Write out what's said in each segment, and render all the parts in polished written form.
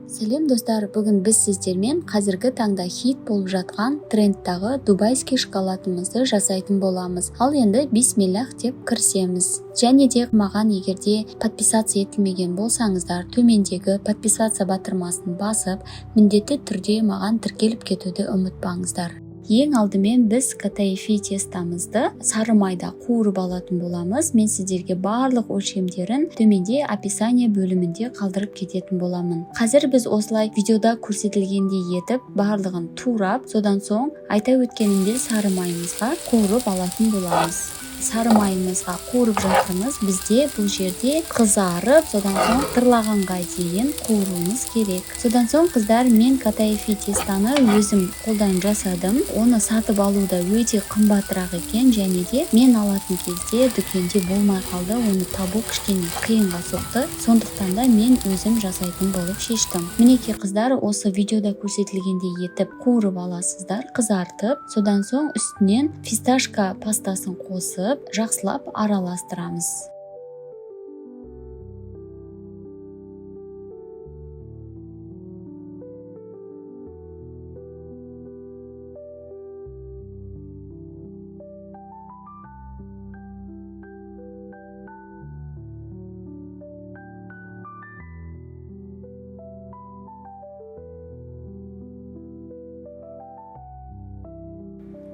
Сәлем достар, бүгін біз сіздермен қазіргі таңда хит болып жатқан трендтағы дубайский шоколадымызды жасайтын боламыз. Ал енді бисмиллах деп кірісеміз. Және де маған егерде подписация етілмеген болсаңыздар, төмендегі подписация батырмасын басып, міндетті түрде маған тіркеліп кетуді ұмытпаңыздар. Ең алдымен біз катаифи тестамызды сары майда қуырып алатын боламыз. Мен сіздерге барлық өлшемдерін төменде описание бөлімінде қалдырып кететін боламын. Қазір біз осылай видеода көрсетілгендей етіп барлығын турап, содан соң айта өткенімде сары майымызға қуырып алатын боламыз. Сары майымызға қуырып жатырмыз. Бізде бұл жерде қызарып, содан соң тырлағанға дейін қуыруымыз керек. Содан соң қыздар, мен катаифи тестаны өзім қолдан жасадым. Оны сатып алуда өте қымбатырақ екен, және де мен алатын кезде дүкенде болмай қалды. Оны табу кішкене қиынға соқты. Сондықтан да мен өзім жасайтын болып шештім. Мінекей қыздар, осы видеода көрсетілгендей етіп қуырып аласыздар, қызартып, содан соң үстінен фисташка пастасын қосып жақсылап араластырамыз.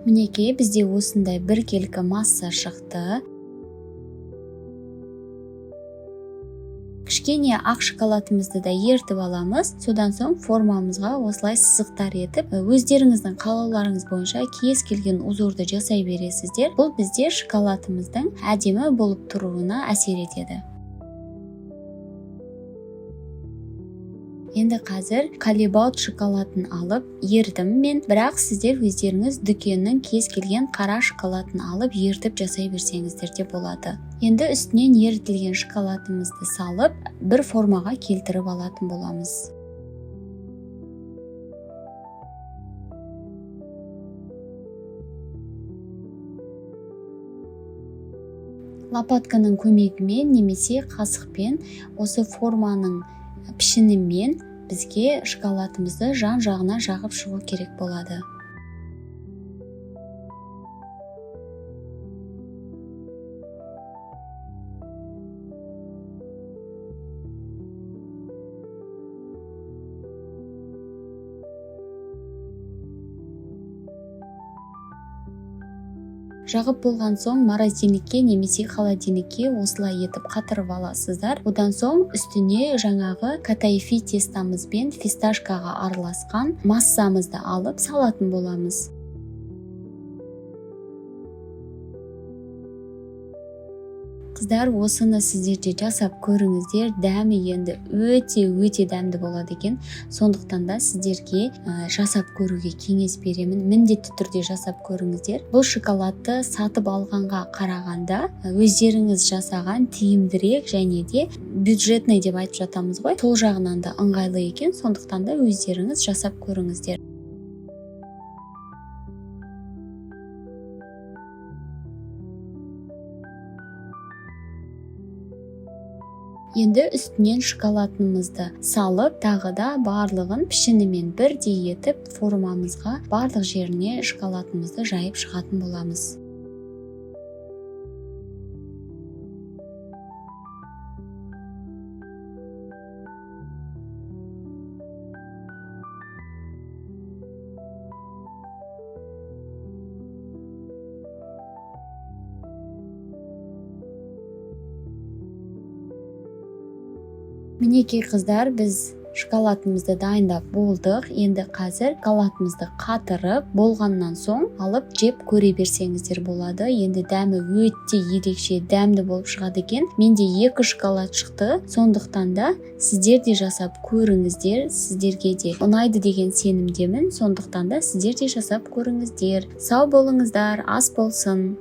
Мінекей бізде осындай біркелкі масса шықты. Кішкене ақ шоколадымызды да ертіп аламыз. Содан соң формамызға осылай сызықтар етіп, өздеріңіздің қалауларыңыз бойынша кез келген узорды жасай бересіздер. Бұл бізде шоколадымыздың әдемі болып тұруына әсер етеді. Енді қазір калибаут шоколадын алып ердім мен, бірақ сіздер өздеріңіз дүкеннің кез келген қара шоколадын алып ертіп жасай берсеңіздер де болады. Енді үстінен ерітілген шоколадымызды салып, бір формаға келтіріп алатын боламыз. Лопатканың көмегімен немесе қасықпен осы форманың пішінімен бізге шоколадымызды жан-жағына жағып шығу керек болады. Жағып болған соң морозильникке немесе холодильникке осылай етіп қатырып аласыздар. Одан соң үстіне жаңағы катаифи тестамызбен фисташкаға араласқан массамызды алып салатын боламыз. Қыздар, осыны сіздерде жасап көріңіздер. Дәмі енді өте дәмді болады екен. Сондықтан да сіздерге жасап көруге кеңес беремін. Міндетті түрде жасап көріңіздер. Бұл шоколадты сатып алғанға қарағанда өздеріңіз жасаған тиімдірек және де бюджетный деп айтып жатамыз ғой. Сол жағынан да ыңғайлы екен. Сондықтан да өздеріңіз жасап көріңіздер. Енді үстінен шоколадымызды салып, тағы да барлығын пішінімен бірдей етіп, формамызға барлық жеріне шоколадымызды жайып шығатын боламыз. Мінекей қыздар, біз шоколадымызды дайындап болдық. Енді қазір шоколадымызды қатырып болғаннан соң алып жеп көре берсеңіздер болады. Енді дәмі өте ерекше дәмді болып шығады екен. Менде 2 шоколад шықты. Сондықтан да сіздер де жасап көріңіздер. Сіздерге де ұнайды деген сенімдемін. Сондықтан да сіздер де жасап көріңіздер. Сау болыңыздар, ас болсын.